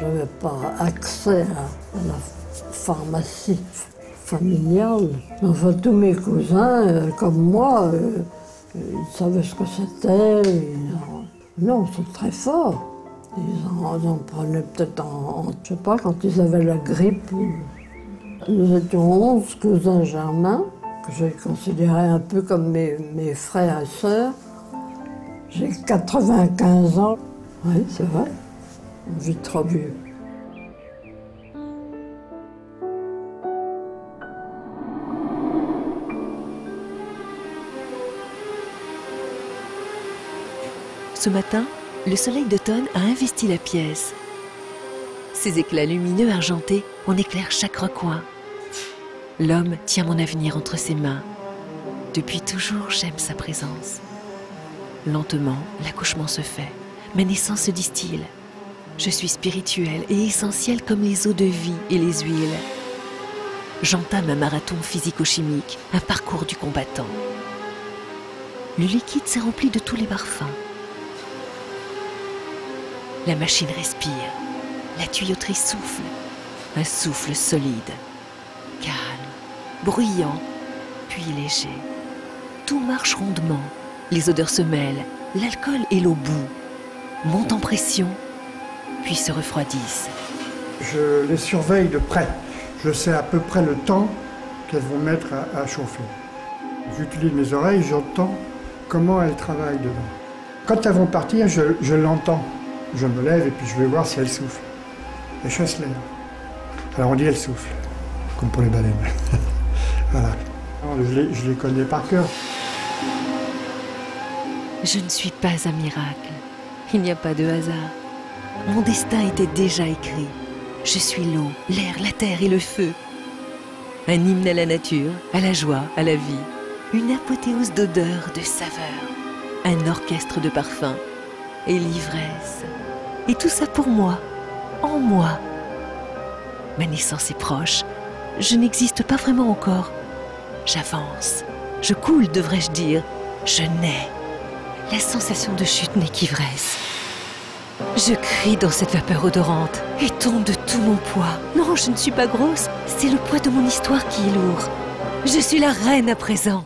Je n'avais pas accès à la pharmacie familiale. Enfin, tous mes cousins, comme moi, ils savaient ce que c'était. Non, c'est très fort. Ils en prenaient peut-être je sais pas, quand ils avaient la grippe. Nous étions 11 cousins germains, que je considérais un peu comme mes frères et sœurs. J'ai 95 ans. Oui, c'est vrai. On vit trop vieux. Ce matin, le soleil d'automne a investi la pièce. Ses éclats lumineux argentés en éclairent chaque recoin. L'homme tient mon avenir entre ses mains. Depuis toujours, j'aime sa présence. Lentement, l'accouchement se fait. Ma naissance se distille. Je suis spirituelle et essentielle comme les eaux de vie et les huiles. J'entame un marathon physico-chimique, un parcours du combattant. Le liquide s'est rempli de tous les parfums. La machine respire, la tuyauterie souffle, un souffle solide, calme, bruyant, puis léger. Tout marche rondement, les odeurs se mêlent, l'alcool et l'eau bout, montent en pression, puis se refroidissent. Je les surveille de près. Je sais à peu près le temps qu'elles vont mettre à chauffer. J'utilise mes oreilles, j'entends comment elles travaillent dedans. Quand elles vont partir, je l'entends. Je me lève et puis je vais voir si elles soufflent. Les choses se lèvent. Alors on dit elles soufflent, comme pour les baleines. Voilà. Je les connais par cœur. Je ne suis pas un miracle. Il n'y a pas de hasard. Mon destin était déjà écrit. Je suis l'eau, l'air, la terre et le feu. Un hymne à la nature, à la joie, à la vie. Une apothéose d'odeurs, de saveurs. Un orchestre de parfums et l'ivresse. Et tout ça pour moi, en moi. Ma naissance est proche. Je n'existe pas vraiment encore. J'avance. Je coule, devrais-je dire. Je nais. La sensation de chute n'est qu'ivresse. Je crie dans cette vapeur odorante et tombe de tout mon poids. Non, je ne suis pas grosse. C'est le poids de mon histoire qui est lourd. Je suis la reine à présent.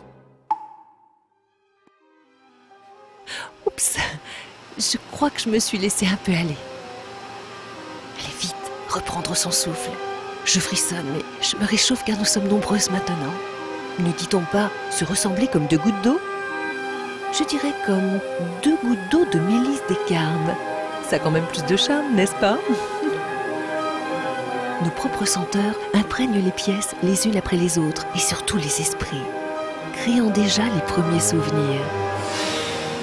Oups. Je crois que je me suis laissée un peu aller. Allez vite, reprendre son souffle. Je frissonne, mais je me réchauffe car nous sommes nombreuses maintenant. Ne dit-on pas se ressembler comme deux gouttes d'eau? Je dirais comme deux gouttes d'eau de Mélisse des Carmes. Ça a quand même plus de charme, n'est-ce pas? Nos propres senteurs imprègnent les pièces les unes après les autres et surtout les esprits, créant déjà les premiers souvenirs.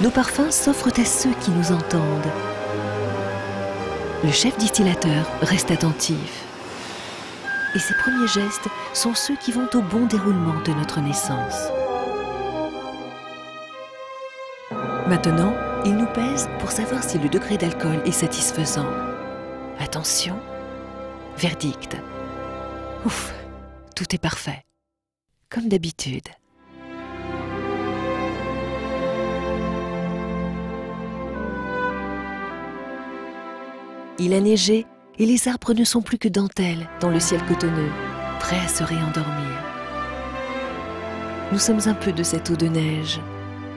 Nos parfums s'offrent à ceux qui nous entendent. Le chef distillateur reste attentif. Et ses premiers gestes sont ceux qui vont au bon déroulement de notre naissance. Maintenant, il nous pèse pour savoir si le degré d'alcool est satisfaisant. Attention, verdict. Ouf, tout est parfait. Comme d'habitude. Il a neigé et les arbres ne sont plus que dentelles dans le ciel cotonneux, prêts à se réendormir. Nous sommes un peu de cette eau de neige.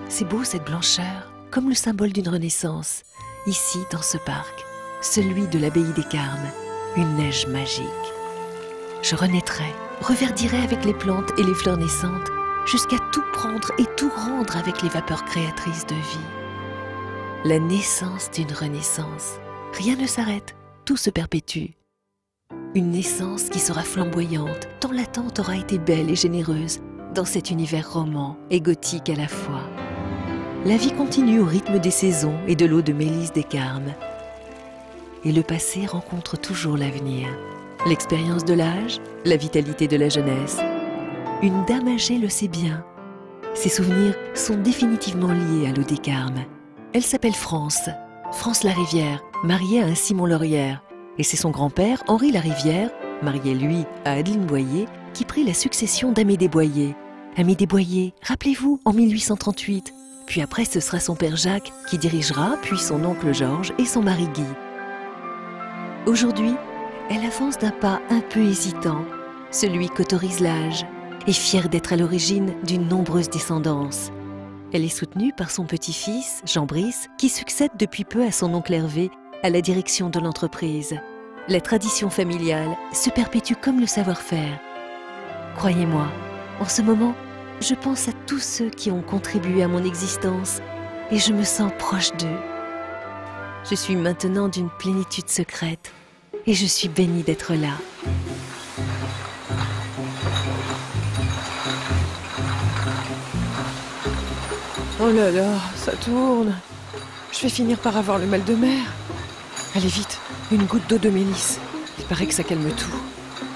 C'est beau cette blancheur, comme le symbole d'une renaissance, ici dans ce parc, celui de l'abbaye des Carmes, une neige magique. Je renaîtrai, reverdirai avec les plantes et les fleurs naissantes, jusqu'à tout prendre et tout rendre avec les vapeurs créatrices de vie. La naissance d'une renaissance. Rien ne s'arrête, tout se perpétue. Une naissance qui sera flamboyante, tant l'attente aura été belle et généreuse, dans cet univers roman et gothique à la fois. La vie continue au rythme des saisons et de l'eau de Mélisse des Carmes. Et le passé rencontre toujours l'avenir. L'expérience de l'âge, la vitalité de la jeunesse. Une dame âgée le sait bien. Ses souvenirs sont définitivement liés à l'eau des Carmes. Elle s'appelle France. France Larivière, mariée à un Simon Laurière. Et c'est son grand-père, Henri Larivière, marié lui à Adeline Boyer, qui prit la succession d'Amédée Boyer. Amédée Boyer, rappelez-vous, en 1838. Puis après, ce sera son père Jacques qui dirigera, puis son oncle Georges et son mari Guy. Aujourd'hui, elle avance d'un pas un peu hésitant, celui qu'autorise l'âge, et fière d'être à l'origine d'une nombreuse descendance. Elle est soutenue par son petit-fils, Jean-Brice, qui succède depuis peu à son oncle Hervé à la direction de l'entreprise. La tradition familiale se perpétue comme le savoir-faire. Croyez-moi, en ce moment, je pense à tous ceux qui ont contribué à mon existence et je me sens proche d'eux. Je suis maintenant d'une plénitude secrète et je suis bénie d'être là. Oh là là, ça tourne. Je vais finir par avoir le mal de mer. Allez vite, une goutte d'eau de mélisse. Il paraît que ça calme tout.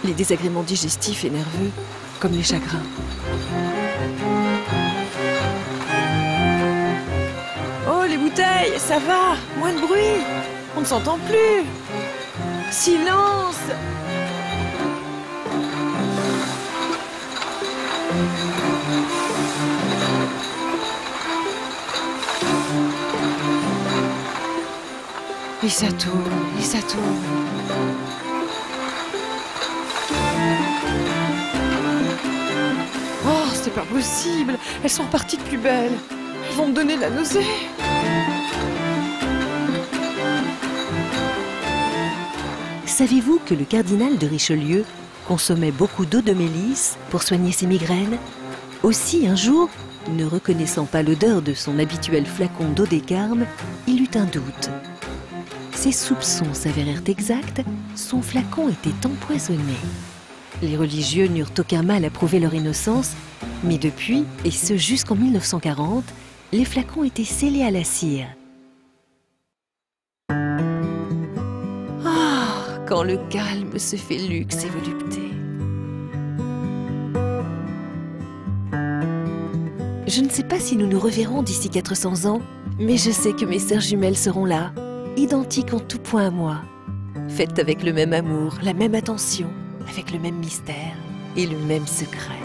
Les désagréments digestifs et nerveux, comme les chagrins. Oh, les bouteilles, ça va. Moins de bruit. On ne s'entend plus. Silence. Et ça tourne, et ça tourne. Oh, c'est pas possible. Elles sont reparties de plus belle. Elles vont me donner la nausée. Savez-vous que le cardinal de Richelieu consommait beaucoup d'eau de mélisse pour soigner ses migraines? Aussi, un jour, ne reconnaissant pas l'odeur de son habituel flacon d'eau des Carmes, il eut un doute. Ses soupçons s'avérèrent exacts, son flacon était empoisonné. Les religieux n'eurent aucun mal à prouver leur innocence, mais depuis, et ce jusqu'en 1940, les flacons étaient scellés à la cire. Ah, quand le calme se fait luxe et volupté. Je ne sais pas si nous nous reverrons d'ici 400 ans, mais je sais que mes sœurs jumelles seront là, identiques en tout point à moi, faites avec le même amour, la même attention, avec le même mystère et le même secret.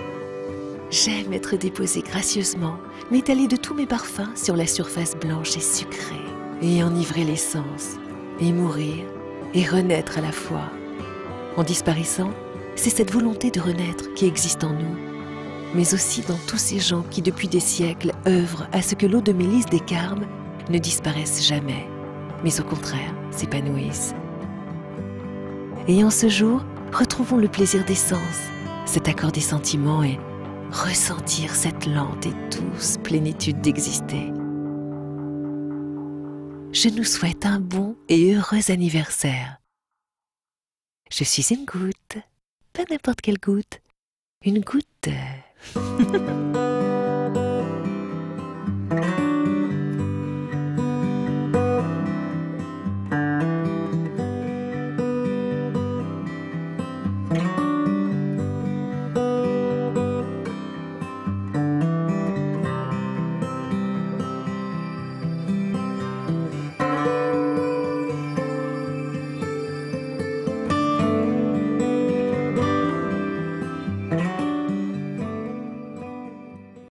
J'aime être déposée gracieusement, m'étaler de tous mes parfums sur la surface blanche et sucrée, et enivrer les sens, et mourir, et renaître à la fois. En disparaissant, c'est cette volonté de renaître qui existe en nous, mais aussi dans tous ces gens qui depuis des siècles œuvrent à ce que l'eau de mélisse des Carmes ne disparaisse jamais, mais au contraire s'épanouisse. Et en ce jour, retrouvons le plaisir des sens, cet accord des sentiments et ressentir cette lente et douce plénitude d'exister. Je nous souhaite un bon et heureux anniversaire. Je suis une goutte, pas n'importe quelle goutte, une goutte.